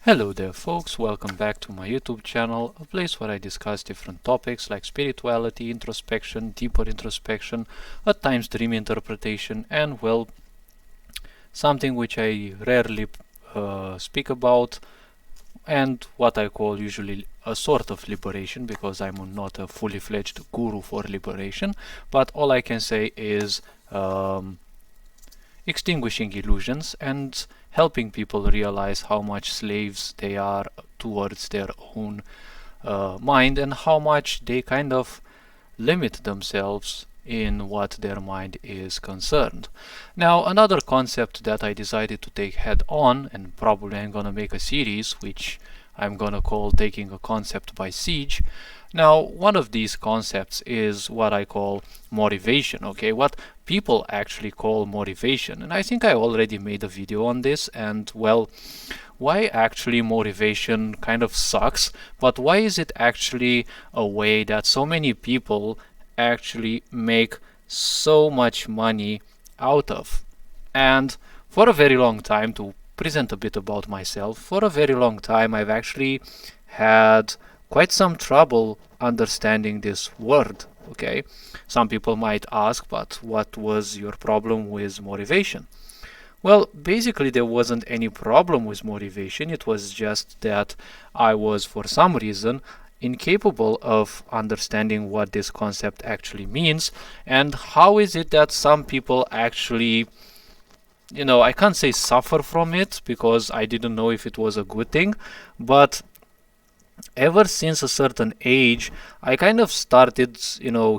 Hello there folks, welcome back to my YouTube channel, a place where I discuss different topics like spirituality, introspection, deeper introspection, at times dream interpretation, and well, something which I rarely speak about, and what I call usually a sort of liberation, because I'm not a fully fledged guru for liberation, but all I can say is extinguishing illusions and helping people realize how much slaves they are towards their own mind, and how much they kind of limit themselves in what their mind is concerned. Now, another concept that I decided to take head on, and probably I'm gonna make a series which I'm gonna call Taking a Concept by Siege. Now, one of these concepts is what I call motivation, okay? What people actually call motivation. And I think I already made a video on this, and well, why actually motivation kind of sucks, but why is it actually a way that so many people actually make so much money out of? And for a very long time, to present a bit about myself, for a very long time I've actually had quite some trouble understanding this word, okay? Some people might ask, but what was your problem with motivation? Well, basically there wasn't any problem with motivation. It was just that I was, for some reason, incapable of understanding what this concept actually means, and how is it that some people actually, I can't say suffer from it, because I didn't know if it was a good thing, but ever since a certain age, I kind of started,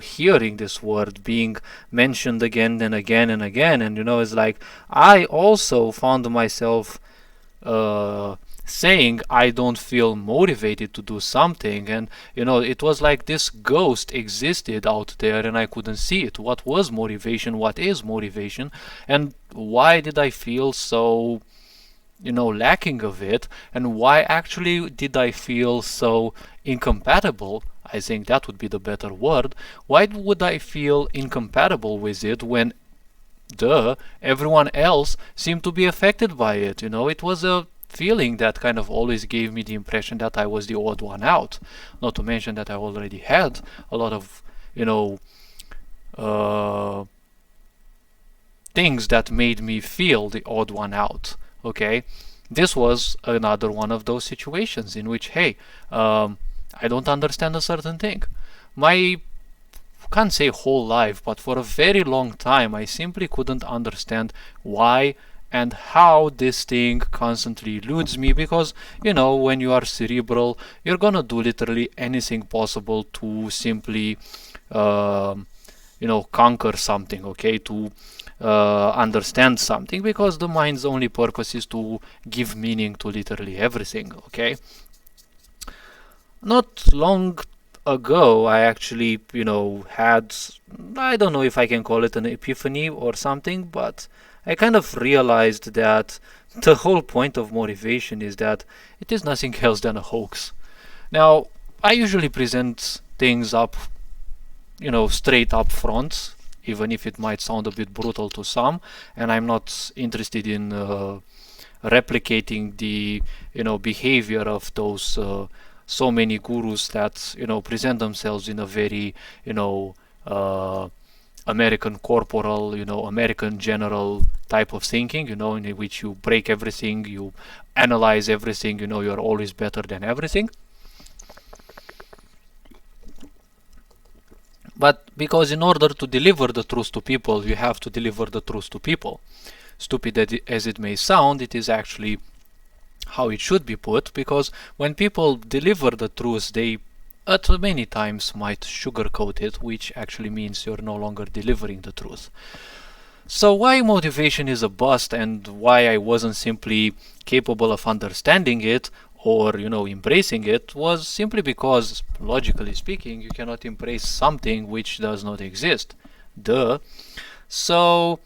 hearing this word being mentioned again and again and again. And, it's like I also found myself saying I don't feel motivated to do something. And, it was like this ghost existed out there and I couldn't see it. What was motivation? What is motivation? And why did I feel so lacking of it, and why actually did I feel so incompatible? I think that would be the better word. Why would I feel incompatible with it when everyone else seemed to be affected by it? It was a feeling that kind of always gave me the impression that I was the odd one out. Not to mention that I already had a lot of things that made me feel the odd one out. Okay, this was another one of those situations in which, hey, I don't understand a certain thing. My, can't say whole life, but for a very long time, I simply couldn't understand why and how this thing constantly eludes me, because, when you are cerebral, you're gonna do literally anything possible to simply, conquer something, okay, to understand something, because the mind's only purpose is to give meaning to literally everything, okay? Not long ago, I actually, had, I don't know if I can call it an epiphany or something, but I kind of realized that the whole point of motivation is that it is nothing else than a hoax. Now, I usually present things up, straight up front, even if it might sound a bit brutal to some, and I'm not interested in replicating the behavior of those so many gurus that present themselves in a very American corporal, American general type of thinking, in which you break everything, you analyze everything, you're always better than everything. But because in order to deliver the truth to people, you have to deliver the truth to people. Stupid as it may sound, it is actually how it should be put, because when people deliver the truth, they at many times might sugarcoat it, which actually means you're no longer delivering the truth. So why motivation is a bust, and why I wasn't simply capable of understanding it or embracing it, was simply because, logically speaking, you cannot embrace something which does not exist. So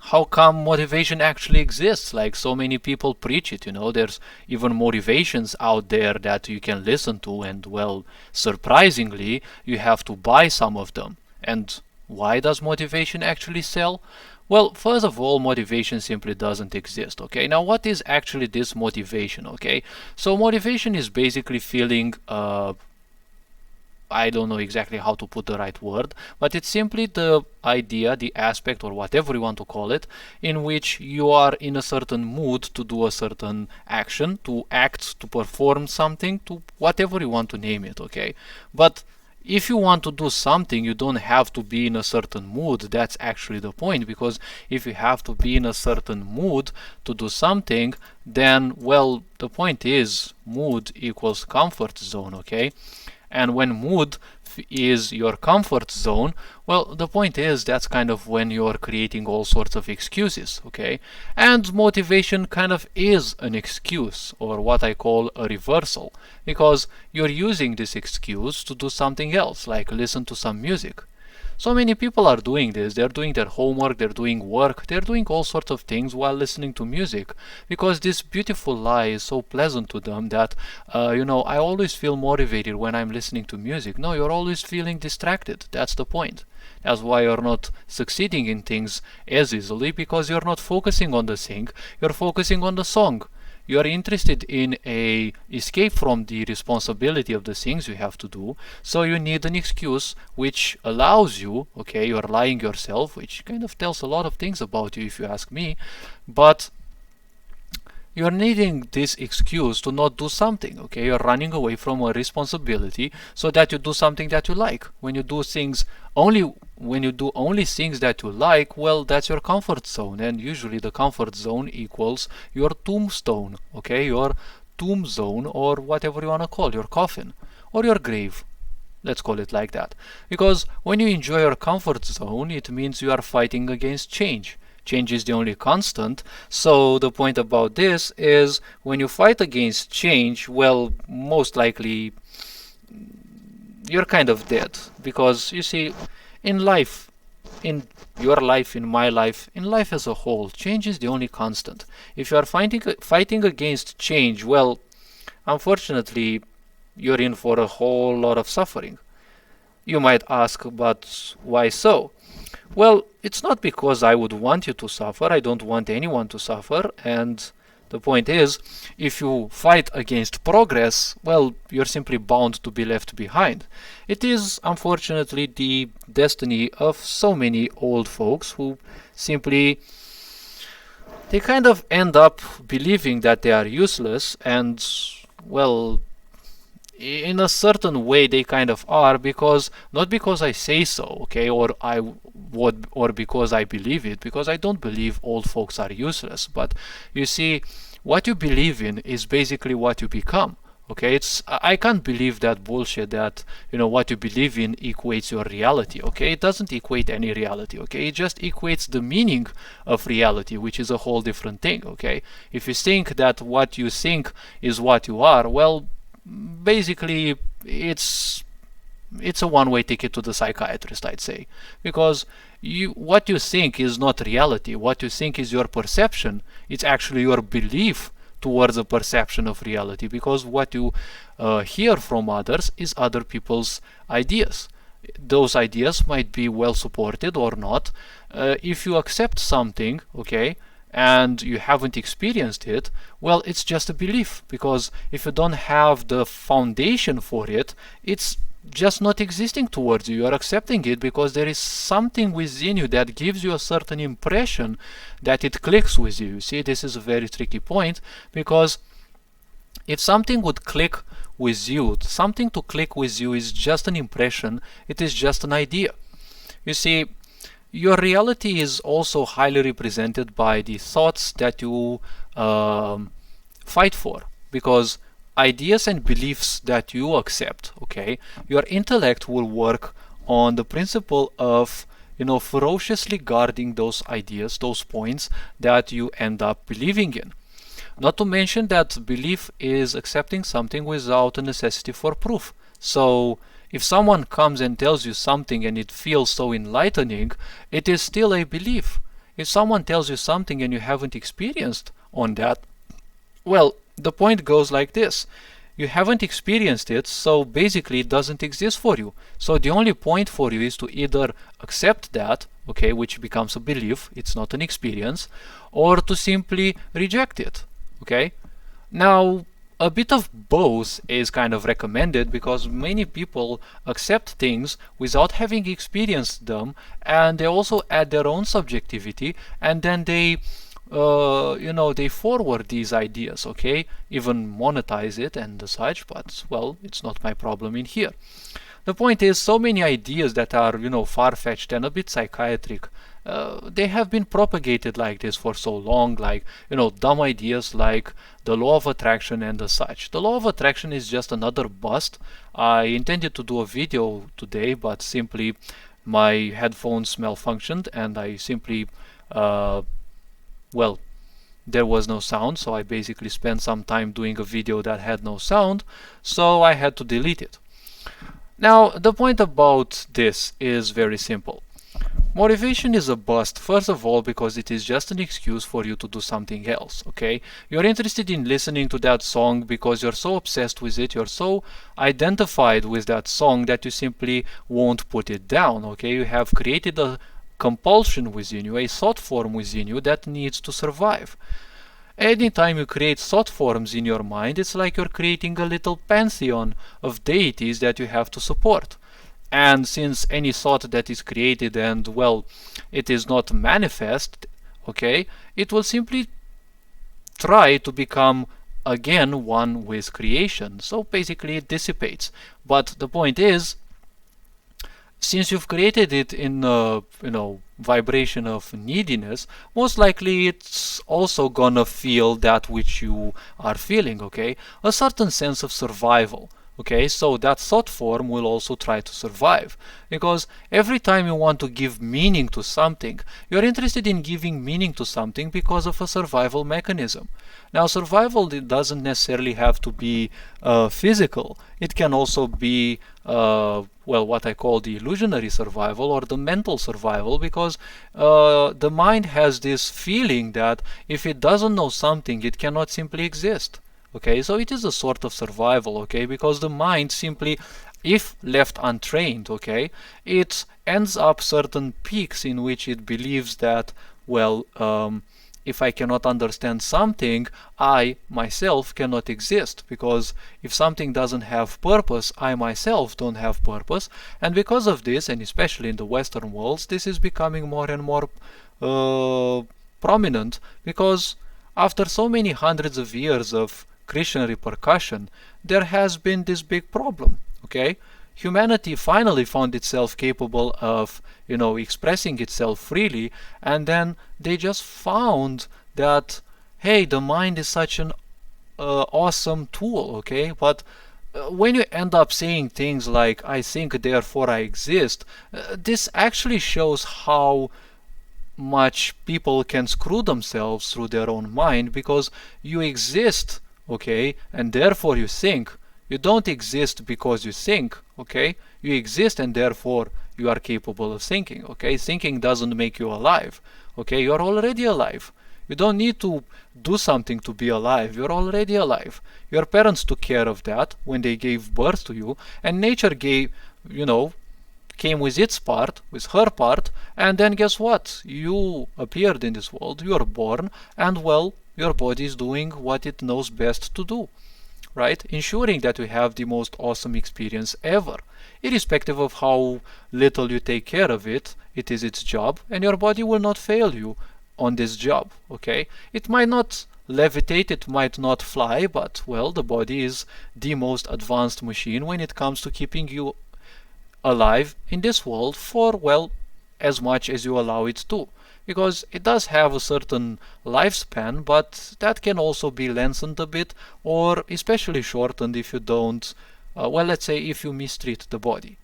how come motivation actually exists? Like, so many people preach it, there's even motivations out there that you can listen to, and well, surprisingly, you have to buy some of them. And why does motivation actually sell? Well, first of all, motivation simply doesn't exist, okay? Now, what is actually this motivation, okay? So motivation is basically feeling I don't know exactly how to put the right word, but it's simply the idea, the aspect, or whatever you want to call it, in which you are in a certain mood to do a certain action, to act, to perform something, to whatever you want to name it, okay? But if you want to do something, you don't have to be in a certain mood. That's actually the point, because if you have to be in a certain mood to do something, then, well, the point is mood equals comfort zone, okay? And when mood is your comfort zone, well, the point is that's kind of when you're creating all sorts of excuses, okay? And motivation kind of is an excuse, or what I call a reversal, because you're using this excuse to do something else, like listen to some music. So many people are doing this. They're doing their homework, they're doing work, they're doing all sorts of things while listening to music, because this beautiful lie is so pleasant to them that, I always feel motivated when I'm listening to music. No, you're always feeling distracted. That's the point. That's why you're not succeeding in things as easily, because you're not focusing on the thing, you're focusing on the song. You are interested in a escape from the responsibility of the things you have to do, so you need an excuse which allows you, okay, you're lying yourself, which kind of tells a lot of things about you if you ask me, but you're needing this excuse to not do something, okay? You're running away from a responsibility so that you do something that you like. When you do only things that you like, well, that's your comfort zone, and usually the comfort zone equals your tombstone, okay? Your tomb zone, or whatever you want to call your coffin, or your grave. Let's call it like that. Because when you enjoy your comfort zone, it means you are fighting against change. Change is the only constant. So the point about this is, when you fight against change, well, most likely you're kind of dead. Because you see, in life, in your life, in my life, in life as a whole, change is the only constant. If you are fighting against change, well, unfortunately, you're in for a whole lot of suffering. You might ask, but why so? Well, it's not because I would want you to suffer. I don't want anyone to suffer. And the point is, if you fight against progress, well, you're simply bound to be left behind. It is, unfortunately, the destiny of so many old folks who simply, they kind of end up believing that they are useless, and, well, in a certain way they kind of are, because not because I say so, okay, or because I believe it, because I don't believe old folks are useless. But you see, what you believe in is basically what you become. Okay, I can't believe that bullshit that what you believe in equates your reality. Okay, it doesn't equate any reality. Okay, it just equates the meaning of reality, which is a whole different thing. Okay, if you think that what you think is what you are, well, basically it's a one-way ticket to the psychiatrist, I'd say, because what you think is not reality. What you think is your perception. It's actually your belief towards a perception of reality, because what you hear from others is other people's ideas. Those ideas might be well supported or not. If you accept something, okay, and you haven't experienced it, well, it's just a belief, because if you don't have the foundation for it, it's just not existing towards you. You are accepting it because there is something within you that gives you a certain impression that it clicks with you. You see, this is a very tricky point, because if something would click with you, something to click with you is just an impression, it is just an idea. You see, your reality is also highly represented by the thoughts that you fight for, because ideas and beliefs that you accept, okay, your intellect will work on the principle of ferociously guarding those ideas, those points that you end up believing in. Not to mention that belief is accepting something without a necessity for proof. So if someone comes and tells you something and it feels so enlightening, it is still a belief. If someone tells you something and you haven't experienced on that, well, the point goes like this. You haven't experienced it, so basically it doesn't exist for you. So the only point for you is to either accept that, okay, which becomes a belief, it's not an experience, or to simply reject it, okay? Now, a bit of both is kind of recommended because many people accept things without having experienced them, and they also add their own subjectivity, and then they they forward these ideas, okay, even monetize it and such, but well, it's not my problem in here. The point is, so many ideas that are, far-fetched and a bit psychiatric, they have been propagated like this for so long, like, dumb ideas like the law of attraction and the such. The law of attraction is just another bust. I intended to do a video today, but simply my headphones malfunctioned and I simply, well, there was no sound, so I basically spent some time doing a video that had no sound, so I had to delete it. Now, the point about this is very simple. Motivation is a bust, first of all, because it is just an excuse for you to do something else, okay? You're interested in listening to that song because you're so obsessed with it, you're so identified with that song that you simply won't put it down, okay? You have created a compulsion within you, a thought form within you that needs to survive. Anytime you create thought forms in your mind, it's like you're creating a little pantheon of deities that you have to support. And since any thought that is created and, well, it is not manifest, okay, it will simply try to become again one with creation. So basically it dissipates. But the point is, since you've created it in a vibration of neediness, most likely it's also gonna feel that which you are feeling, okay? A certain sense of survival. Okay, so that thought form will also try to survive, because every time you want to give meaning to something, you're interested in giving meaning to something because of a survival mechanism. Now, survival doesn't necessarily have to be physical. It can also be, what I call the illusionary survival or the mental survival, because the mind has this feeling that if it doesn't know something, it cannot simply exist. Okay, so it is a sort of survival, okay, because the mind simply, if left untrained, okay, it ends up certain peaks in which it believes that, if I cannot understand something, I myself cannot exist, because if something doesn't have purpose, I myself don't have purpose, and because of this, and especially in the Western worlds, this is becoming more and more prominent, because after so many hundreds of years of Christian repercussion, there has been this big problem, okay? Humanity finally found itself capable of, expressing itself freely, and then they just found that, hey, the mind is such an awesome tool, okay? But when you end up saying things like, I think, therefore I exist, this actually shows how much people can screw themselves through their own mind, because you exist, okay, and therefore you think. You don't exist because you think, okay? You exist and therefore you are capable of thinking, okay? Thinking doesn't make you alive, okay? You're already alive. You don't need to do something to be alive. You're already alive. Your parents took care of that when they gave birth to you, and nature gave, came with its part, with her part, and then guess what? You appeared in this world, you are born, and well, your body is doing what it knows best to do, right? Ensuring that you have the most awesome experience ever. Irrespective of how little you take care of it, it is its job, and your body will not fail you on this job, okay? It might not levitate, it might not fly, but, well, the body is the most advanced machine when it comes to keeping you alive in this world for, well, as much as you allow it to. Because it does have a certain lifespan, but that can also be lengthened a bit, or especially shortened if you don't, let's say if you mistreat the body.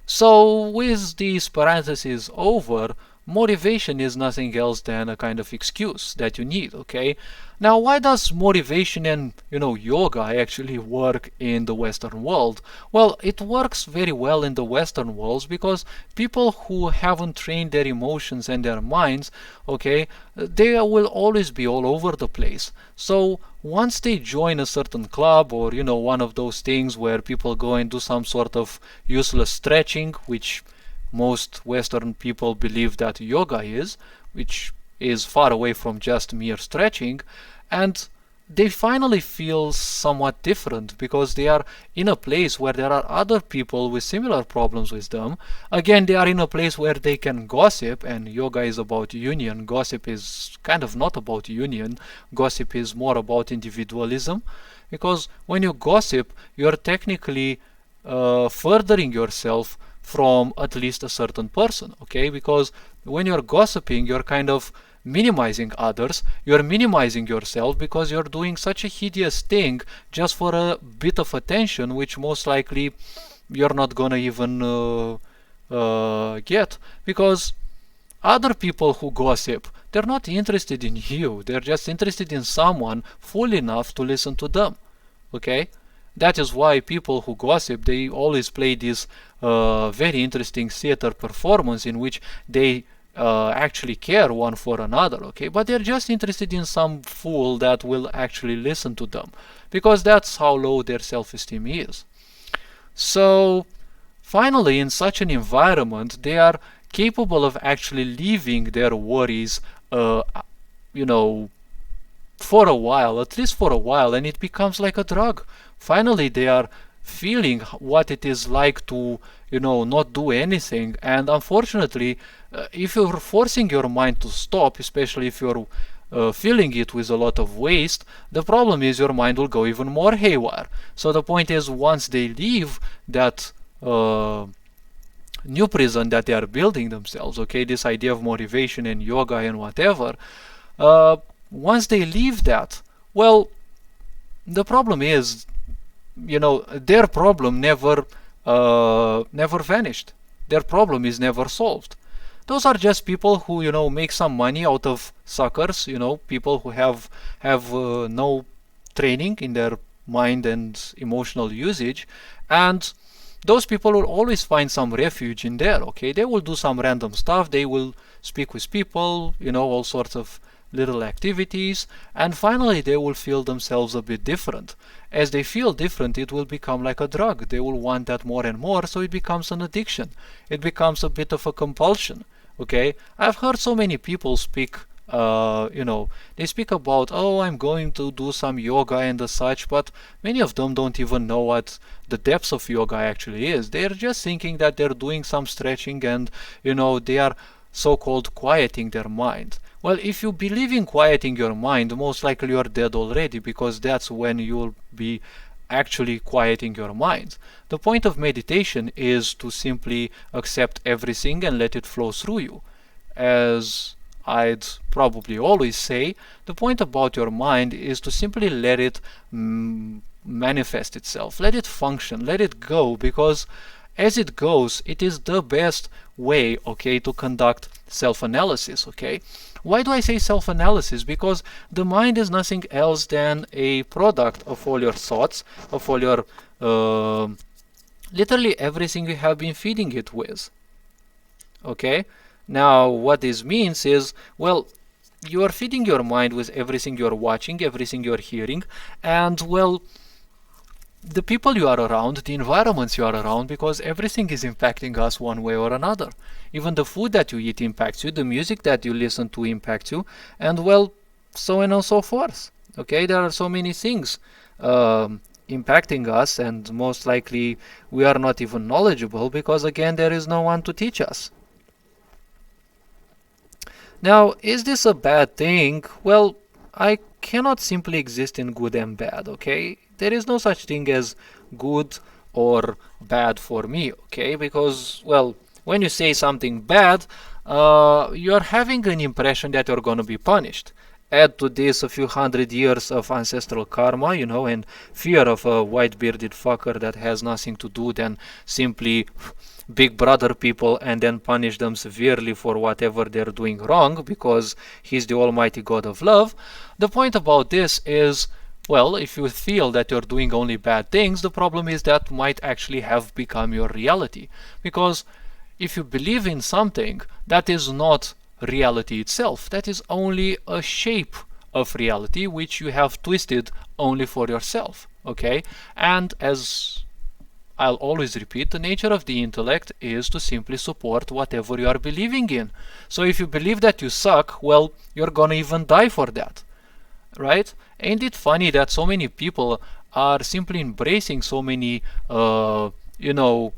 So with these parentheses over, motivation is nothing else than a kind of excuse that you need, okay? Now, why does motivation and, yoga actually work in the Western world? Well, it works very well in the Western worlds because people who haven't trained their emotions and their minds, okay, they will always be all over the place. So once they join a certain club or, one of those things where people go and do some sort of useless stretching, which most Western people believe that yoga is, which is far away from just mere stretching, and they finally feel somewhat different because they are in a place where there are other people with similar problems with them. Again, they are in a place where they can gossip, and yoga is about union. Gossip is kind of not about union. Gossip is more about individualism, because when you gossip, you're technically furthering yourself from at least a certain person, okay? Because when you're gossiping, you're kind of minimizing others, you're minimizing yourself because you're doing such a hideous thing just for a bit of attention, which most likely you're not gonna even get, because other people who gossip, they're not interested in you, they're just interested in someone fool enough to listen to them, okay? That is why people who gossip, they always play this very interesting theater performance in which they actually care one for another, okay? But they're just interested in some fool that will actually listen to them, because that's how low their self-esteem is. So finally, in such an environment, they are capable of actually leaving their worries, you know, for a while, at least for a while, and it becomes like a drug. Finally, they are feeling what it is like to, not do anything. And unfortunately, if you're forcing your mind to stop, especially if you're filling it with a lot of waste, the problem is your mind will go even more haywire. So the point is, once they leave that new prison that they are building themselves, okay, this idea of motivation and yoga and whatever, once they leave that, well, the problem is, their problem never vanished. Their problem is never solved. Those are just people who, make some money out of suckers, people who have no training in their mind and emotional usage, and those people will always find some refuge in there, okay? They will do some random stuff, they will speak with people, all sorts of little activities, and finally they will feel themselves a bit different. As they feel different, it will become like a drug. They will want that more and more, so it becomes an addiction. It becomes a bit of a compulsion, okay? I've heard so many people speak, they speak about, oh, I'm going to do some yoga and such, but many of them don't even know what the depths of yoga actually is. They're just thinking that they're doing some stretching and, they are so-called quieting their mind. Well, if you believe in quieting your mind, most likely you're dead already, because that's when you'll be actually quieting your mind. The point of meditation is to simply accept everything and let it flow through you. As I'd probably always say, the point about your mind is to simply let it manifest itself, let it function, let it go, because as it goes, it is the best way, okay, to conduct self-analysis, okay? Why do I say self-analysis? Because the mind is nothing else than a product of all your thoughts, of all your, literally everything you have been feeding it with, okay? Now, what this means is, well, you are feeding your mind with everything you're watching, everything you're hearing, and, well, the people you are around, the environments you are around, because everything is impacting us one way or another. Even the food that you eat impacts you, the music that you listen to impacts you, and, well, so on and so forth. Okay, there are so many things impacting us, and most likely we are not even knowledgeable because, again, there is no one to teach us. Now, is this a bad thing? Well, I cannot simply exist in good and bad, okay? There is no such thing as good or bad for me, okay? Because, well, when you say something bad, you're having an impression that you're going to be punished. Add to this a few hundred years of ancestral karma, and fear of a white-bearded fucker that has nothing to do than simply big brother people and then punish them severely for whatever they're doing wrong because he's the almighty God of love. The point about this is, well, if you feel that you're doing only bad things, the problem is that might actually have become your reality. Because if you believe in something, that is not reality itself. That is only a shape of reality which you have twisted only for yourself. Okay? And as I'll always repeat, the nature of the intellect is to simply support whatever you are believing in. So if you believe that you suck, well, you're gonna even die for that, right? Ain't it funny that so many people are simply embracing so many, you know,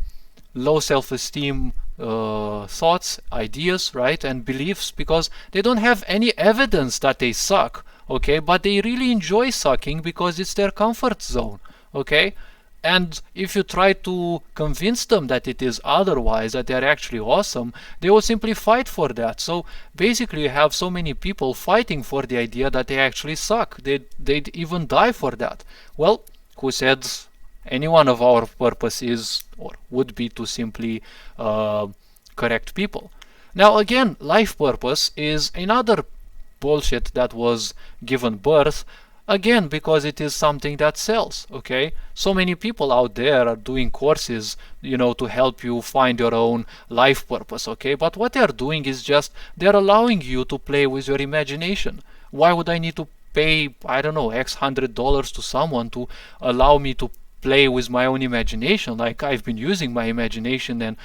low self-esteem thoughts, ideas, right, and beliefs, because they don't have any evidence that they suck, okay, but they really enjoy sucking because it's their comfort zone, okay? And if you try to convince them that it is otherwise, that they're actually awesome, they will simply fight for that. So basically you have so many people fighting for the idea that they actually suck. They'd even die for that. Well, who said any one of our purpose is or would be to simply correct people? Now again, life purpose is another bullshit that was given birth, again, because it is something that sells, okay? So many people out there are doing courses, to help you find your own life purpose, okay? But what they're doing is just, they're allowing you to play with your imagination. Why would I need to pay, I don't know, X $100 to someone to allow me to play with my own imagination? Like, I've been using my imagination and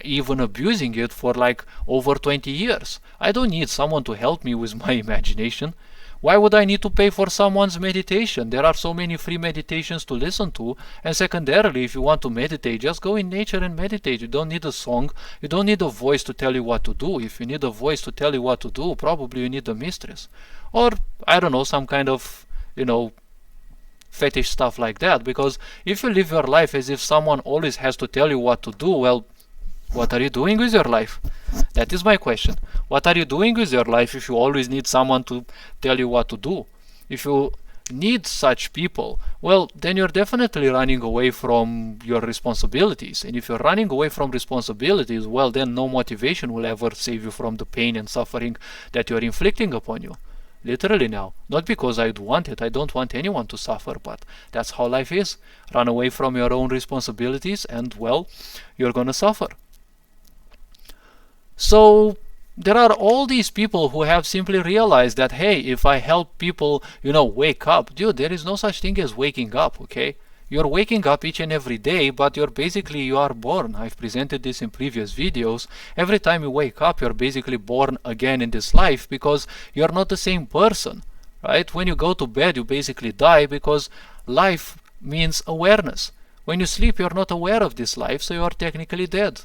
even abusing it for like over 20 years. I don't need someone to help me with my imagination. Why would I need to pay for someone's meditation? There are so many free meditations to listen to. And secondarily, if you want to meditate, just go in nature and meditate. You don't need a song. You don't need a voice to tell you what to do. If you need a voice to tell you what to do, probably you need a mistress. Or, I don't know, some kind of, fetish stuff like that. Because if you live your life as if someone always has to tell you what to do, well, what are you doing with your life? That is my question. What are you doing with your life if you always need someone to tell you what to do? If you need such people, well, then you're definitely running away from your responsibilities. And if you're running away from responsibilities, well, then no motivation will ever save you from the pain and suffering that you're inflicting upon you. Literally now. Not because I'd want it. I don't want anyone to suffer, but that's how life is. Run away from your own responsibilities and, well, you're gonna suffer. So there are all these people who have simply realized that, hey, if I help people, wake up, dude, there is no such thing as waking up, okay? You're waking up each and every day, but you are born. I've presented this in previous videos. Every time you wake up, you're basically born again in this life because you're not the same person, right? When you go to bed, you basically die because life means awareness. When you sleep, you're not aware of this life, so you're technically dead.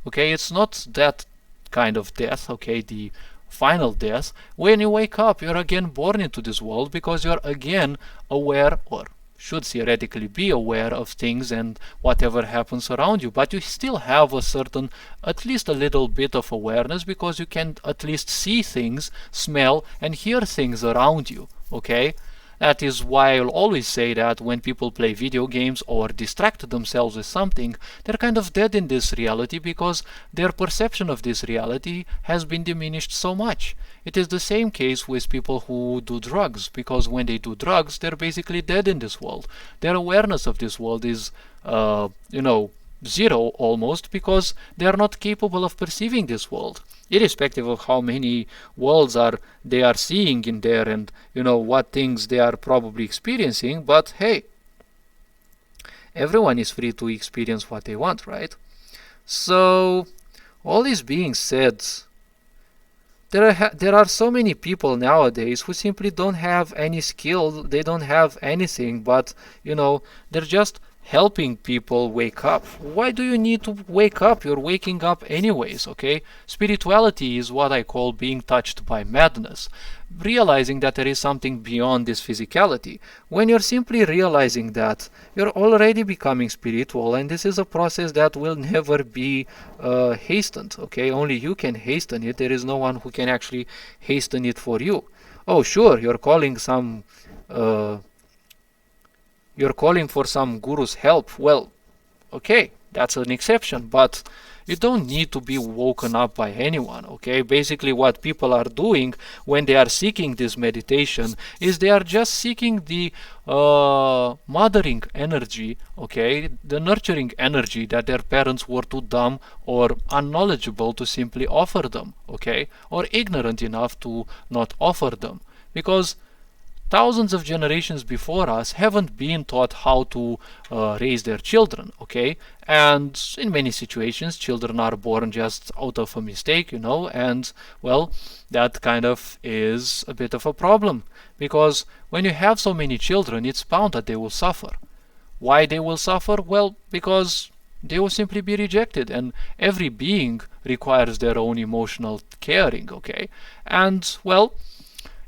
Okay, it's not that kind of death, okay, the final death. When you wake up, you're again born into this world because you're again aware, or should theoretically be aware of things and whatever happens around you, but you still have a certain, at least a little bit of awareness because you can at least see things, smell and hear things around you, okay? That is why I'll always say that when people play video games or distract themselves with something, they're kind of dead in this reality because their perception of this reality has been diminished so much. It is the same case with people who do drugs, because when they do drugs, they're basically dead in this world. Their awareness of this world is, zero almost, because they are not capable of perceiving this world, irrespective of how many worlds they are seeing in there and what things they are probably experiencing. But hey, everyone is free to experience what they want, right? So all this being said, there are so many people nowadays who simply don't have any skill. They don't have anything, but they're just helping people wake up. Why do you need to wake up? You're waking up anyways, okay? Spirituality is what I call being touched by madness, realizing that there is something beyond this physicality. When you're simply realizing that, you're already becoming spiritual, and this is a process that will never be hastened, okay? Only you can hasten it. There is no one who can actually hasten it for you. Oh, sure, you're calling for some guru's help. Well, okay, that's an exception, but you don't need to be woken up by anyone, okay? Basically what people are doing when they are seeking this meditation is they are just seeking the mothering energy, okay? The nurturing energy that their parents were too dumb or unknowledgeable to simply offer them, okay? Or ignorant enough to not offer them. Because thousands of generations before us haven't been taught how to raise their children, okay? And in many situations, children are born just out of a mistake, and well, that kind of is a bit of a problem, because when you have so many children, it's bound that they will suffer. Why they will suffer? Well, because they will simply be rejected, and every being requires their own emotional caring, okay? And well,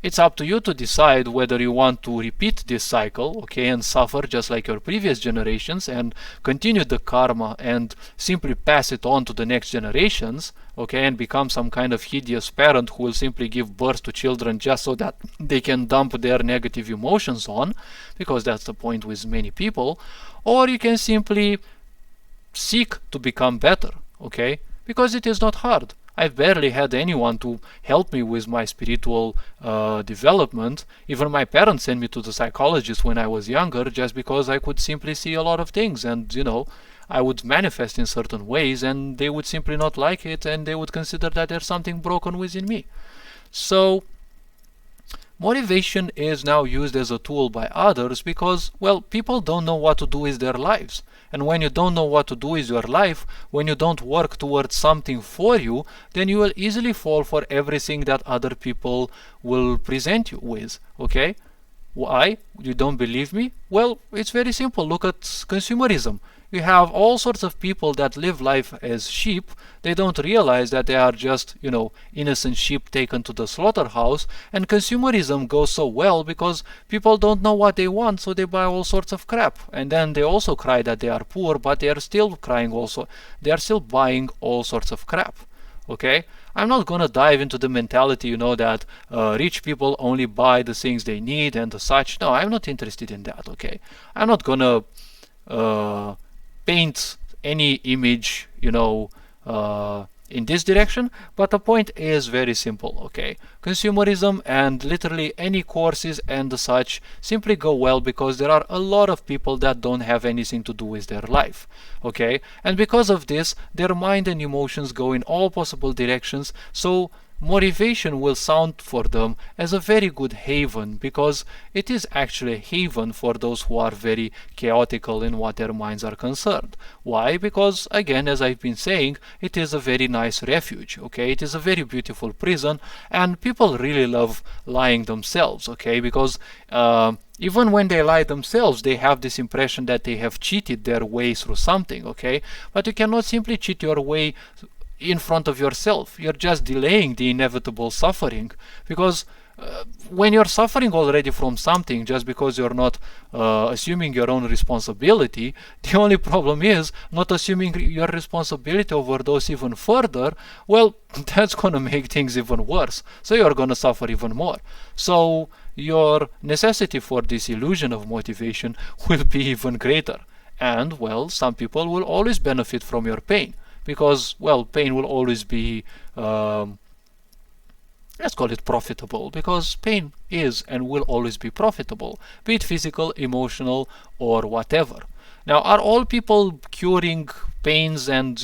it's up to you to decide whether you want to repeat this cycle, okay, and suffer just like your previous generations and continue the karma and simply pass it on to the next generations, okay, and become some kind of hideous parent who will simply give birth to children just so that they can dump their negative emotions on, because that's the point with many people. Or you can simply seek to become better, okay, because it is not hard. I've barely had anyone to help me with my spiritual development. Even my parents sent me to the psychologist when I was younger just because I could simply see a lot of things, and I would manifest in certain ways and they would simply not like it, and they would consider that there's something broken within me. So motivation is now used as a tool by others because, well, people don't know what to do with their lives. And when you don't know what to do with your life, when you don't work towards something for you, then you will easily fall for everything that other people will present you with, okay? Why? You don't believe me? Well, it's very simple. Look at consumerism. You have all sorts of people that live life as sheep. They don't realize that they are just, innocent sheep taken to the slaughterhouse. And consumerism goes so well because people don't know what they want, so they buy all sorts of crap. And then they also cry that they are poor, but they are still crying also. They are still buying all sorts of crap. Okay? I'm not gonna dive into the mentality, that rich people only buy the things they need and such. No, I'm not interested in that, okay? I'm not gonna paint any image, in this direction, but the point is very simple, okay? Consumerism and literally any courses and such simply go well because there are a lot of people that don't have anything to do with their life, okay? And because of this, their mind and emotions go in all possible directions, so motivation will sound for them as a very good haven, because it is actually a haven for those who are very chaotical in what their minds are concerned. Why? Because, again, as I've been saying, it is a very nice refuge, okay? It is a very beautiful prison, and people really love lying themselves, okay? Because even when they lie themselves, they have this impression that they have cheated their way through something, okay? But you cannot simply cheat your way in front of yourself. You're just delaying the inevitable suffering, because when you're suffering already from something just because you're not assuming your own responsibility, the only problem is not assuming your responsibility over those even further. Well, that's gonna make things even worse, so you're gonna suffer even more. So your necessity for this illusion of motivation will be even greater, and well, some people will always benefit from your pain, because, well, pain will always be, let's call it profitable, because pain is and will always be profitable, be it physical, emotional, or whatever. Now, are all people curing pains and,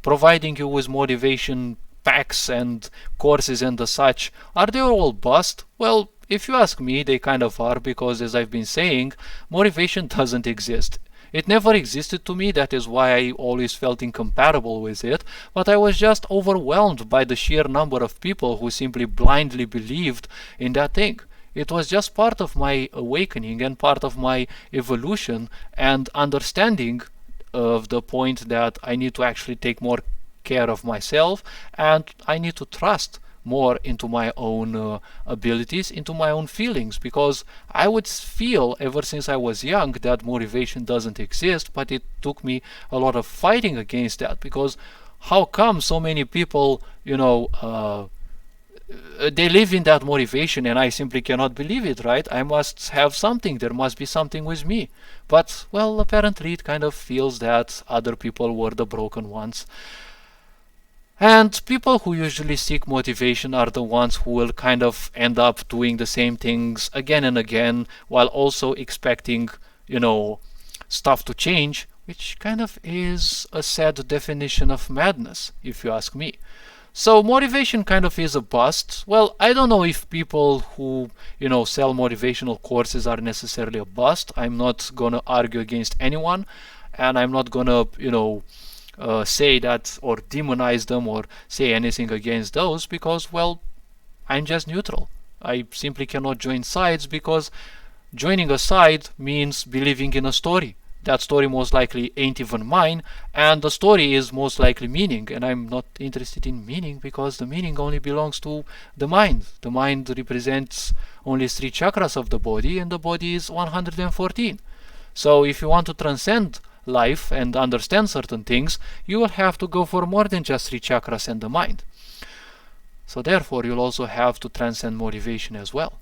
providing you with motivation packs and courses and the such, are they all bust? Well, if you ask me, they kind of are, because, as I've been saying, motivation doesn't exist. It never existed to me, that is why I always felt incompatible with it, but I was just overwhelmed by the sheer number of people who simply blindly believed in that thing. It was just part of my awakening and part of my evolution and understanding of the point that I need to actually take more care of myself, and I need to trust more into my own abilities, into my own feelings, because I would feel ever since I was young that motivation doesn't exist, but it took me a lot of fighting against that, because how come so many people, they live in that motivation and I simply cannot believe it, right? I must have something, there must be something with me. But, well, apparently it kind of feels that other people were the broken ones. And people who usually seek motivation are the ones who will kind of end up doing the same things again and again, while also expecting, stuff to change, which kind of is a sad definition of madness, if you ask me. So motivation kind of is a bust. Well, I don't know if people who, sell motivational courses are necessarily a bust. I'm not gonna argue against anyone, and I'm not gonna, say that or demonize them or say anything against those, because, well, I'm just neutral. I simply cannot join sides, because joining a side means believing in a story. That story most likely ain't even mine, and the story is most likely meaning, and I'm not interested in meaning, because the meaning only belongs to the mind. The mind represents only 3 chakras of the body, and the body is 114. So if you want to transcend life and understand certain things, you will have to go for more than just 3 chakras and the mind. So therefore you'll also have to transcend motivation as well.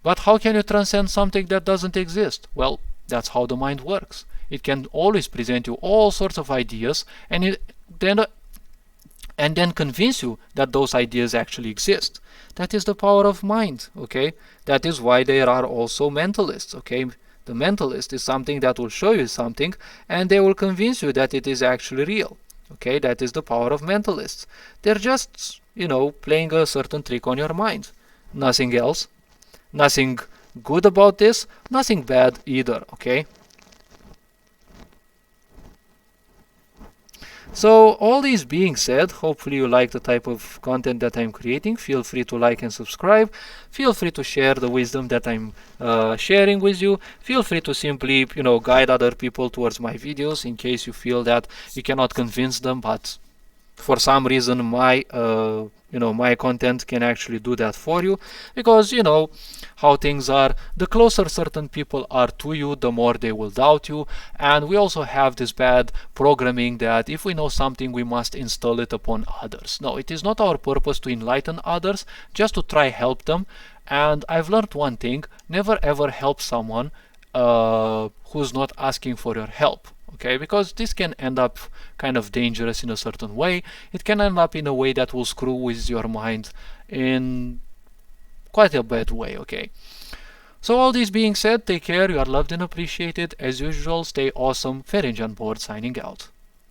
But how can you transcend something that doesn't exist? Well, that's how the mind works. It can always present you all sorts of ideas, and then convince you that those ideas actually exist. That is the power of mind, okay? That is why there are also mentalists, okay? The mentalist is something that will show you something, and they will convince you that it is actually real, okay? That is the power of mentalists. They're just, playing a certain trick on your mind. Nothing else. Nothing good about this, nothing bad either, okay? So all these being said, hopefully you like the type of content that I'm creating. Feel free to like and subscribe. Feel free to share the wisdom that I'm sharing with you. Feel free to simply, guide other people towards my videos in case you feel that you cannot convince them, but for some reason my my content can actually do that for you, because how things are. The closer certain people are to you, the more they will doubt you. And we also have this bad programming that if we know something, we must install it upon others. No, it is not our purpose to enlighten others, just to try help them. And I've learned one thing: never ever help someone who's not asking for your help. Okay, because this can end up kind of dangerous in a certain way. It can end up in a way that will screw with your mind in quite a bad way, okay? So all this being said, take care, you are loved and appreciated. As usual, stay awesome. Ferenc on board, signing out.